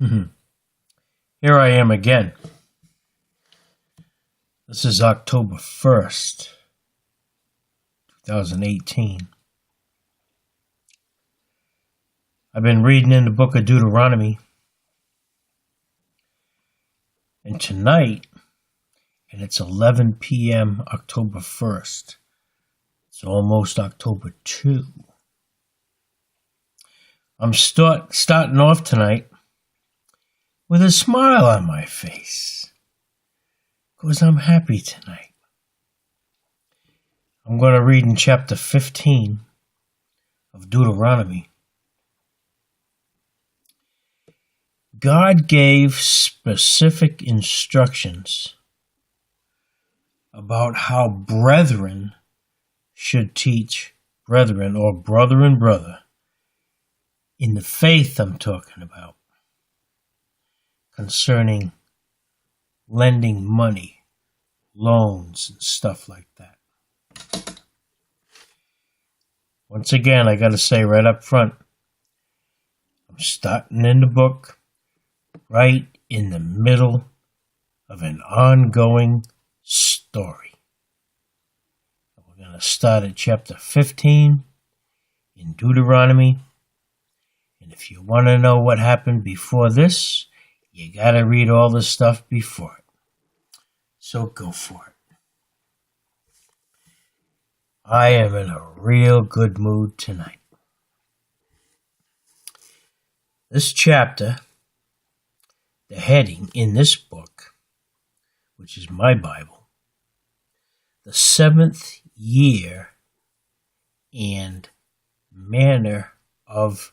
Here I am again. This is October 1st, 2018. I've been reading in the book of Deuteronomy. And tonight, and it's 11 p.m. October 1st. It's almost October 2. I'm starting off tonight with a smile on my face because I'm happy tonight. I'm going to read in chapter 15 of Deuteronomy. God gave specific instructions about how brethren should teach brethren, or brother and brother, in the faith I'm talking about, concerning lending money, loans, and stuff like that. Once again, I got to say right up front, I'm starting in the book right in the middle of an ongoing story. We're going to start at chapter 15 in Deuteronomy. And if you want to know what happened before this, you got to read all the stuff before it. So go for it. I am in a real good mood tonight. This chapter, the heading in this book, which is my Bible, the 7th year and manner of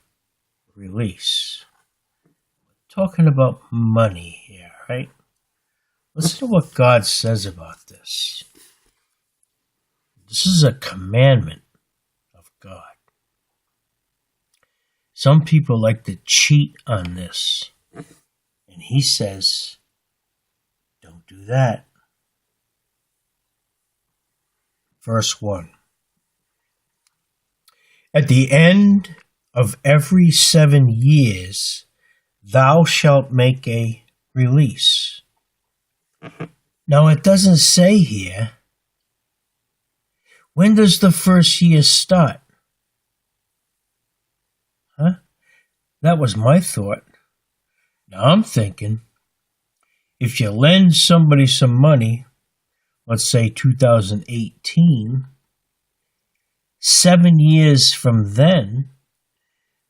release. We're talking about money here, right? Listen to what God says about this. This is a commandment of God. Some people like to cheat on this. And he says, don't do that. Verse 1. At the end of every 7 years, thou shalt make a release. Now, it doesn't say here, when does the first year start? That was my thought. Now, I'm thinking, if you lend somebody some money, let's say 2018, 7 years from then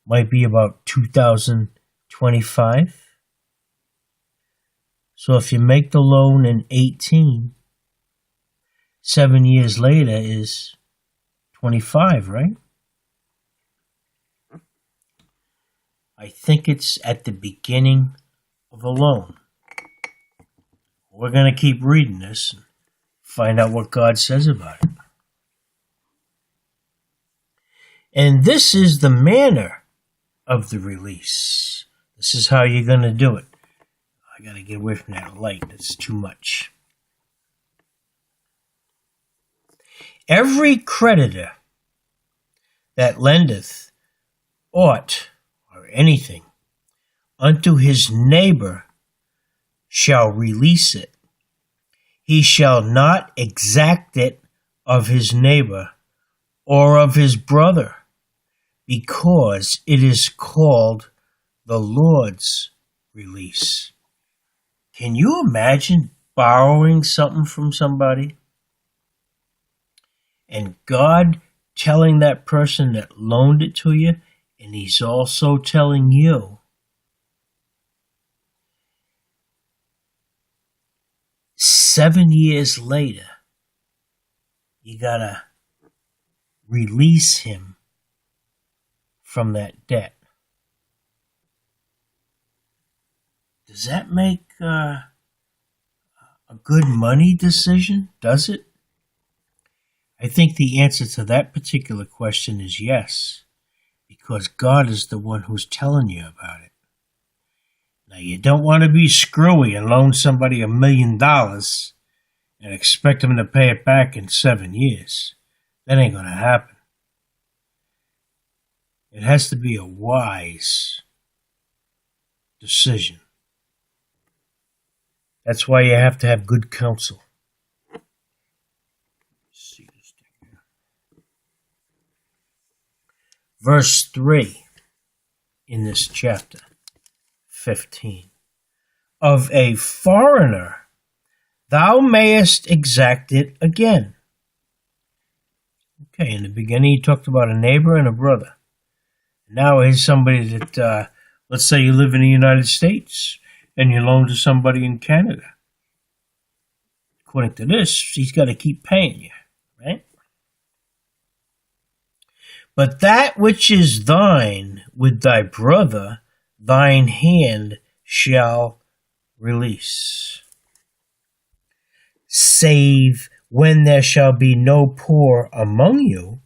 might be about 2025. So if you make the loan in 18, 7 years later is 25, right? I think it's at the beginning of a loan. We're going to keep reading this and find out what God says about it. And this is the manner of the release. This is how you're going to do it. I got to get away from that light. It's too much. Every creditor that lendeth aught or anything unto his neighbor shall release it. He shall not exact it of his neighbor or of his brother, because it is called the Lord's release. Can you imagine borrowing something from somebody and God telling that person that loaned it to you, and he's also telling you, 7 years later, you gotta release him from that debt? Does that make a good money decision? Does it? I think the answer to that particular question is yes, because God is the one who's telling you about it. Now, you don't want to be screwy and loan somebody $1 million and expect them to pay it back in 7 years. That ain't going to happen. It has to be a wise decision. That's why you have to have good counsel. See this thing here. Verse 3 in this chapter 15. Of a foreigner thou mayest exact it again. Okay, in the beginning he talked about a neighbor and a brother. Now here's somebody that, let's say you live in the United States and you loan to somebody in Canada. According to this, he's got to keep paying you, right? But that which is thine with thy brother, thine hand shall release. Save when there shall be no poor among you,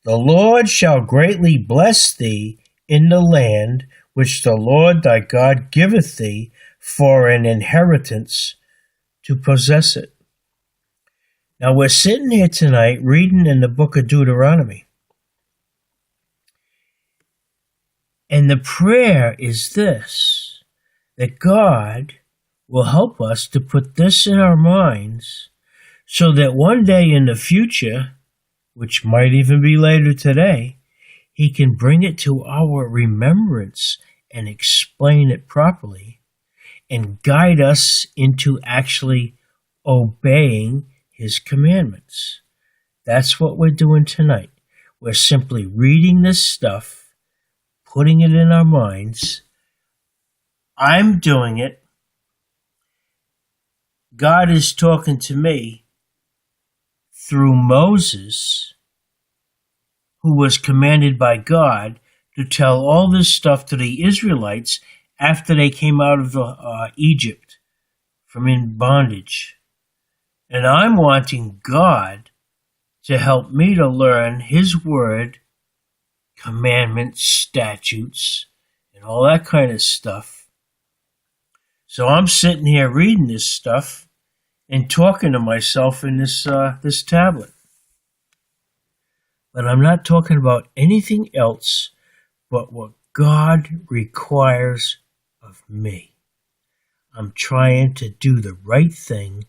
the Lord shall greatly bless thee in the land which the Lord thy God giveth thee for an inheritance to possess it. Now we're sitting here tonight reading in the book of Deuteronomy. And the prayer is this, that God will help us to put this in our minds so that one day in the future, which might even be later today, he can bring it to our remembrance and explain it properly and guide us into actually obeying his commandments. That's what we're doing tonight. We're simply reading this stuff, putting it in our minds. I'm doing it. God is talking to me through Moses, who was commanded by God to tell all this stuff to the Israelites after they came out of Egypt from in bondage. And I'm wanting God to help me to learn his word, commandments, statutes, and all that kind of stuff. So I'm sitting here reading this stuff and talking to myself in this tablet. But I'm not talking about anything else but what God requires of me. I'm trying to do the right thing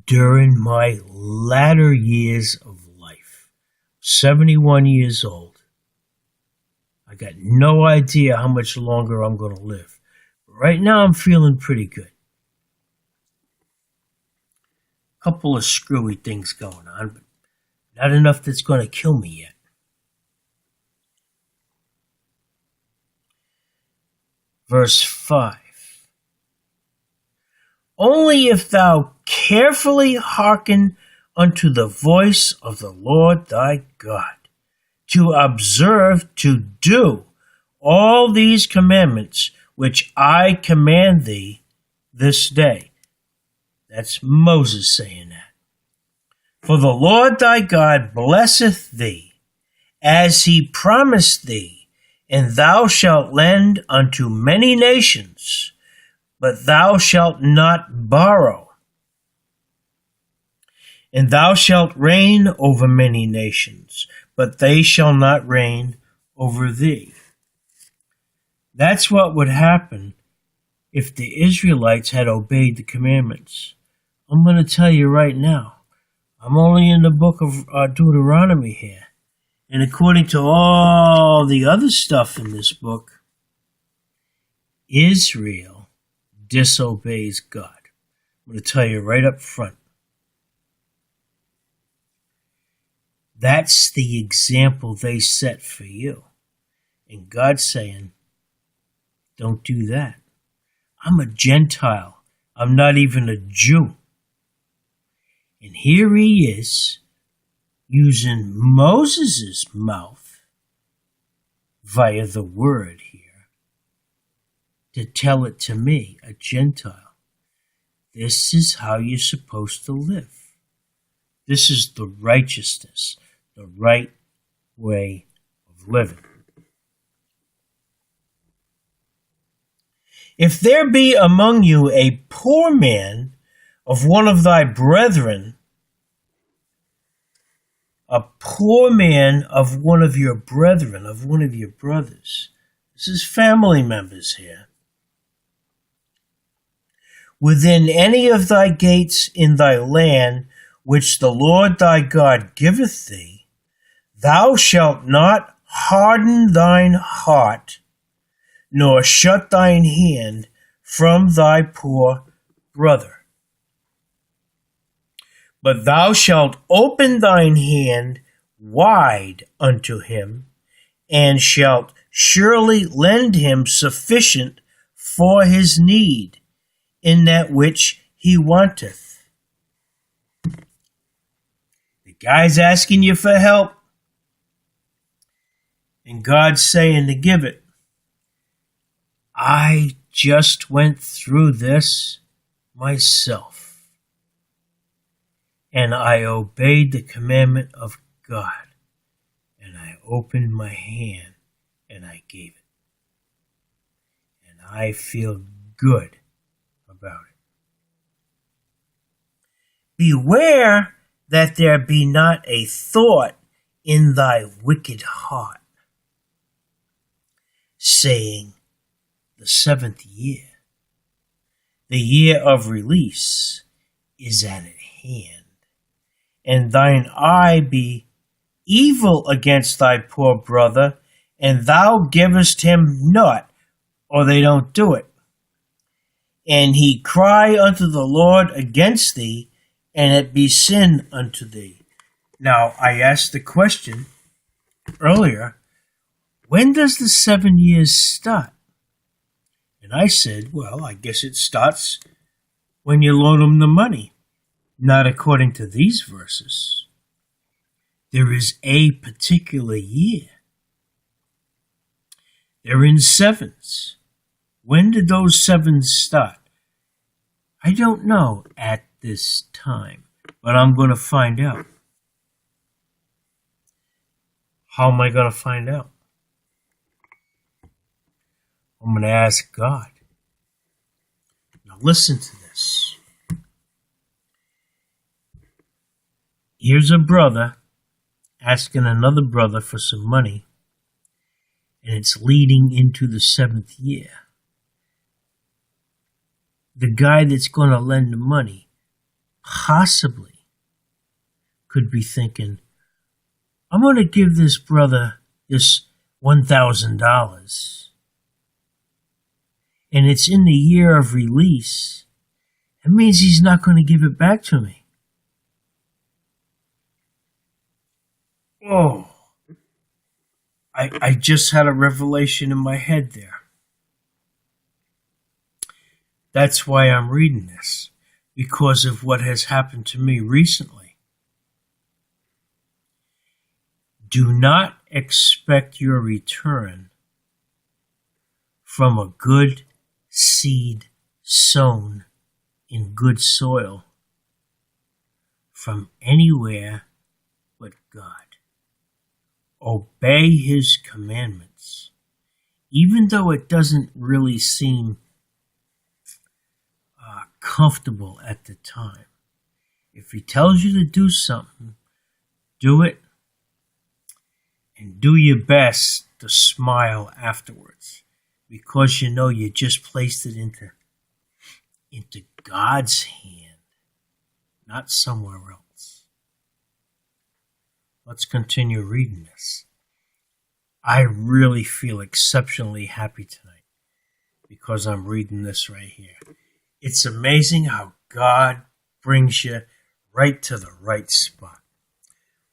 during my latter years of life. 71 years old. I got no idea how much longer I'm going to live. But right now I'm feeling pretty good. A couple of screwy things going on, but not enough that's going to kill me yet. Verse 5. Only if thou carefully hearken unto the voice of the Lord thy God, to observe to do all these commandments which I command thee this day. That's Moses saying that. For the Lord thy God blesseth thee, as he promised thee, and thou shalt lend unto many nations, but thou shalt not borrow. And thou shalt reign over many nations, but they shall not reign over thee. That's what would happen if the Israelites had obeyed the commandments. I'm going to tell you right now, I'm only in the book of Deuteronomy here. And according to all the other stuff in this book, Israel disobeys God. I'm going to tell you right up front. That's the example they set for you. And God's saying, don't do that. I'm a Gentile. I'm not even a Jew. And here he is, using Moses' mouth via the word here to tell it to me, a Gentile. This is how you're supposed to live. This is the righteousness, the right way of living. If there be among you a poor man of one of thy brethren, a poor man of one of your brethren, of one of your brothers. This is family members here. within any of thy gates in thy land, which the Lord thy God giveth thee, thou shalt not harden thine heart, nor shut thine hand from thy poor brother. But thou shalt open thine hand wide unto him, and shalt surely lend him sufficient for his need in that which he wanteth. The guy's asking you for help, and God's saying to give it. I just went through this myself, and I obeyed the commandment of God, and I opened my hand and I gave it. And I feel good about it. Beware that there be not a thought in thy wicked heart, saying, the 7th year, the year of release, is at hand, and thine eye be evil against thy poor brother, and thou givest him naught, or they don't do it. And he cry unto the Lord against thee, and it be sin unto thee. Now, I asked the question earlier, when does the 7 years start? And I said, well, I guess it starts when you loan them the money. Not according to these verses. There is a particular year. They're in sevens. When did those sevens start? I don't know at this time, but I'm going to find out. How am I going to find out? I'm going to ask God. Now listen to this. Here's a brother asking another brother for some money, and it's leading into the 7th year. The guy that's going to lend the money possibly could be thinking, I'm going to give this brother this $1,000. And it's in the year of release. It means he's not going to give it back to me. Oh, I just had a revelation in my head there. That's why I'm reading this, because of what has happened to me recently. Do not expect your return from a good seed sown in good soil from anywhere but God. Obey his commandments, even though it doesn't really seem comfortable at the time. If he tells you to do something, do it, and do your best to smile afterwards, because you know you just placed it into God's hand, not somewhere else. Let's continue reading this. I really feel exceptionally happy tonight because I'm reading this right here. It's amazing how God brings you right to the right spot.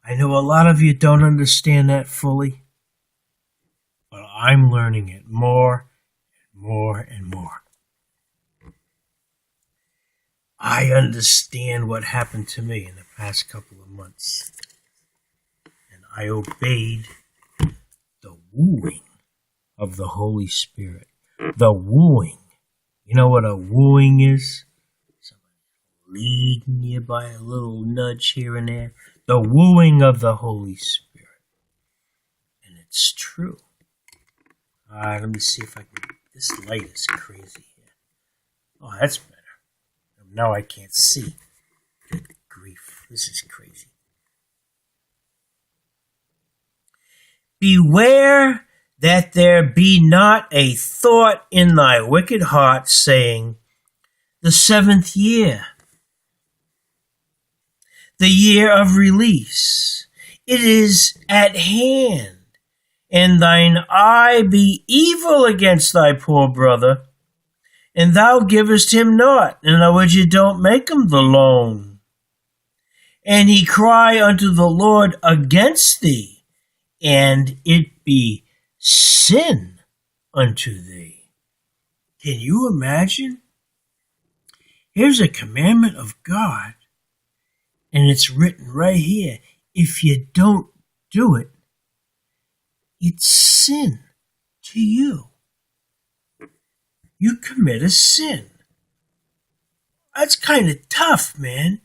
I know a lot of you don't understand that fully, but I'm learning it more and more and more. I understand what happened to me in the past couple of months, and I obeyed the wooing of the Holy Spirit. The wooing. You know what a wooing is? Somebody leading you by a little nudge here and there. The wooing of the Holy Spirit. And it's true. Let me see if I can... This light is crazy here. Oh, that's better. Now I can't see. Good grief. This is crazy. Beware that there be not a thought in thy wicked heart, saying, the 7th year, the year of release. It is at hand, and thine eye be evil against thy poor brother, and thou givest him naught. In other words, you don't make him the loan. And he cry unto the Lord against thee, and it be sin unto thee. Can you imagine? Here's a commandment of God, and it's written right here. If you don't do it, it's sin to you. You commit a sin. That's kind of tough, man.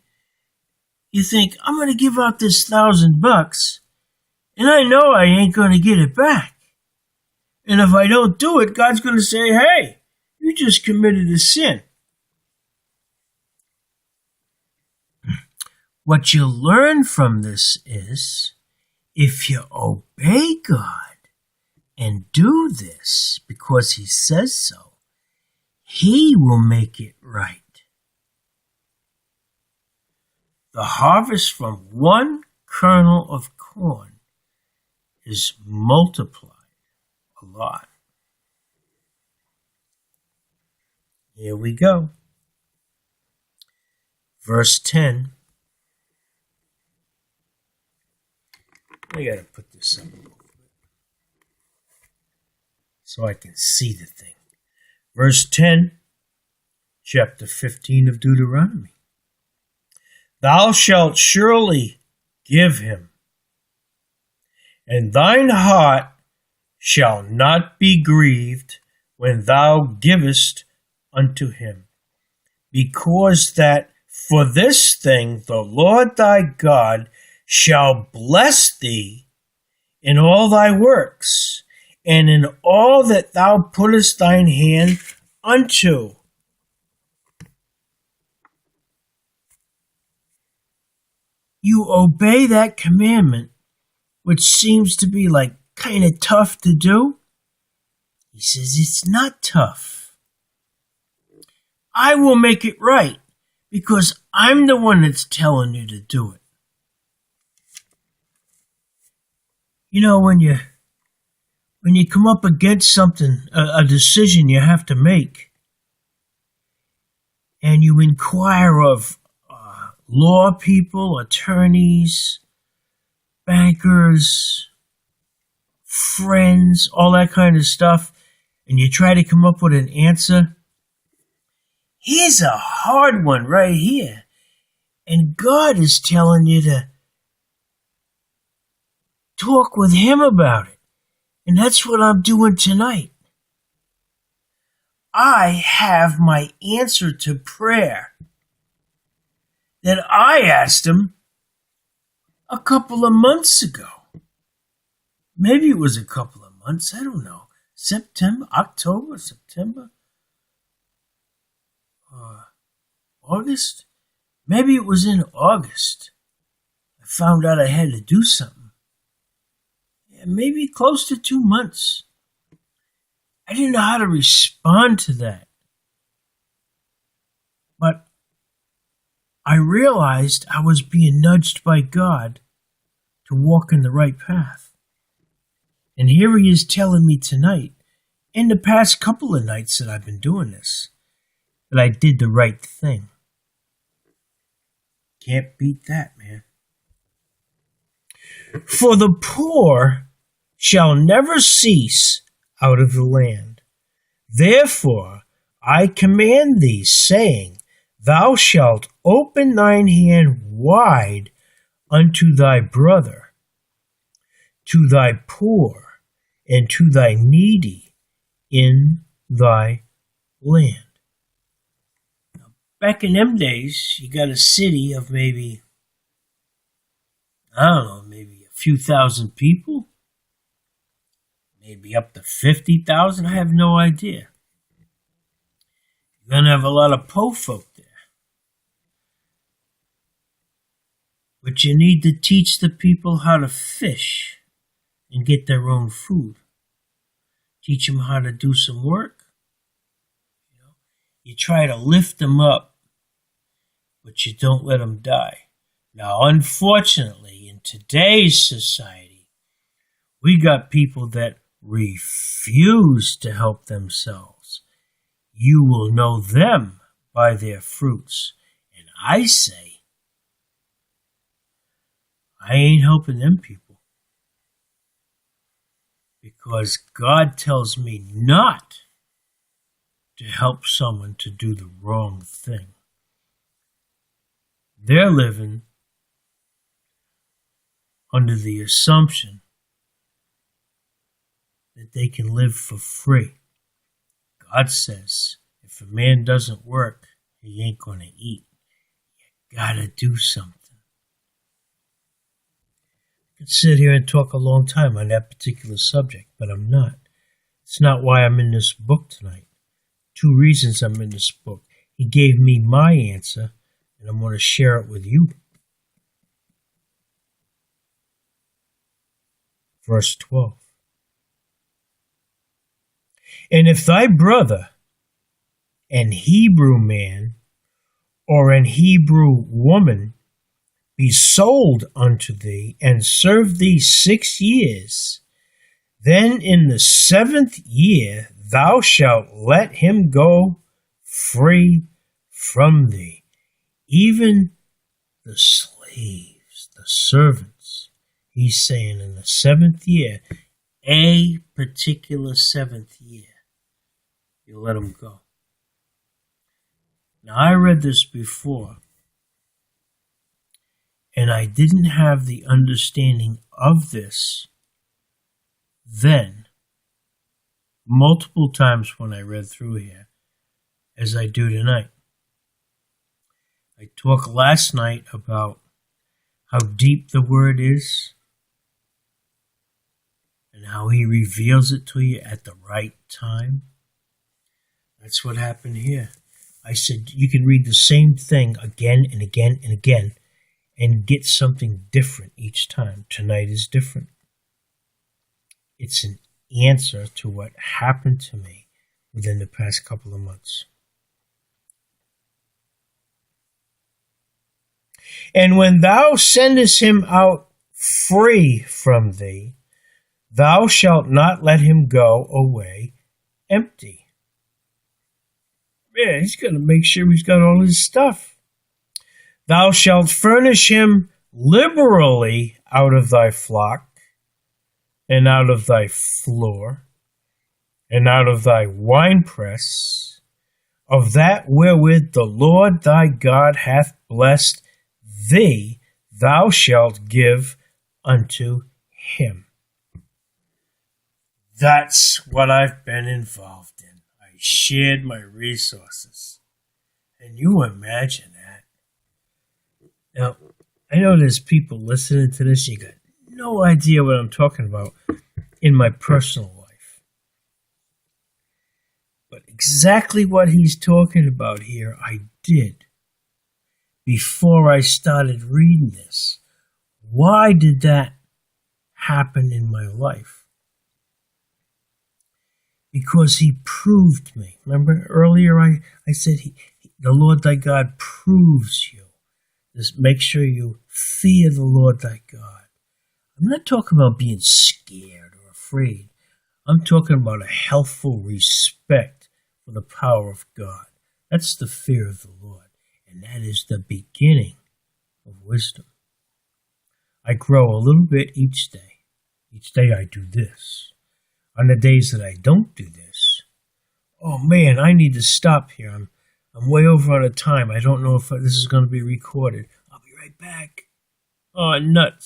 You think, I'm going to give out this $1,000, and I know I ain't going to get it back. And if I don't do it, God's going to say, hey, you just committed a sin. What you learn from this is, if you obey God and do this because He says so, He will make it right. The harvest from one kernel of corn is multiplied a lot. Here we go. Verse 10. I gotta put this up a little bit so I can see the thing. Verse 10, chapter 15 of Deuteronomy. Thou shalt surely give him, and thine heart shall not be grieved when thou givest unto him, because that for this thing the Lord thy God shall bless thee in all thy works, and in all that thou puttest thine hand unto. You obey that commandment, which seems to be like kind of tough to do. He says, it's not tough. I will make it right because I'm the one that's telling you to do it. You know, when you come up against something, a decision you have to make, and you inquire of law people, attorneys, bankers, friends, all that kind of stuff, and you try to come up with an answer, here's a hard one right here. And God is telling you to talk with Him about it. And that's what I'm doing tonight. I have my answer to prayer that I asked Him a couple of months ago. Maybe it was a couple of months, I don't know. October, September, August? Maybe it was in August. I found out I had to do something. Maybe close to 2 months. I didn't know how to respond to that. But I realized I was being nudged by God to walk in the right path. And here He is telling me tonight, in the past couple of nights that I've been doing this, that I did the right thing. Can't beat that, man. For the poor shall never cease out of the land. Therefore I command thee, saying, Thou shalt open thine hand wide unto thy brother, to thy poor, and to thy needy in thy land. Now, back in them days, you got a city of maybe, I don't know, maybe a few thousand people, maybe up to 50,000, I have no idea. You're going to have a lot of poor folk there. But you need to teach the people how to fish and get their own food. Teach them how to do some work. You try to lift them up, but you don't let them die. Now, unfortunately, in today's society, we got people that refuse to help themselves. You will know them by their fruits. And I say, I ain't helping them people. Because God tells me not to help someone to do the wrong thing. They're living under the assumption that they can live for free. God says, if a man doesn't work, he ain't going to eat. You gotta do something. I could sit here and talk a long time on that particular subject, but I'm not. It's not why I'm in this book tonight. 2 reasons I'm in this book. He gave me my answer, and I'm going to share it with you. Verse 12. And if thy brother, an Hebrew man, or an Hebrew woman, be sold unto thee, and serve thee 6 years, then in the 7th year thou shalt let him go free from thee, even the slaves, the servants. He's saying in the 7th year, a particular 7th year, you let him go. Now, I read this before, and I didn't have the understanding of this then, multiple times when I read through here, as I do tonight. I talked last night about how deep the word is and how he reveals it to you at the right time. That's what happened here. I said you can read the same thing again and again and again and get something different each time. Tonight is different. It's an answer to what happened to me within the past couple of months. And when thou sendest him out free from thee, thou shalt not let him go away empty. Man, he's going to make sure he's got all his stuff. Thou shalt furnish him liberally out of thy flock, and out of thy floor, and out of thy winepress, of that wherewith the Lord thy God hath blessed thee, thou shalt give unto him. That's what I've been involved in. I shared my resources. And you imagine that. Now, I know there's people listening to this, you got no idea what I'm talking about in my personal life. But exactly what he's talking about here, I did before I started reading this. Why did that happen in my life? Because he proved me. Remember earlier I said the Lord thy God proves you. Just make sure you fear the Lord thy God. I'm not talking about being scared or afraid. I'm talking about a healthful respect for the power of God. That's the fear of the Lord, and that is the beginning of wisdom. I grow a little bit each day. Each day I do this. On the days that I don't do this, oh man, I need to stop here. I'm way over on a time. I don't know if this is going to be recorded. I'll be right back. Oh, nuts.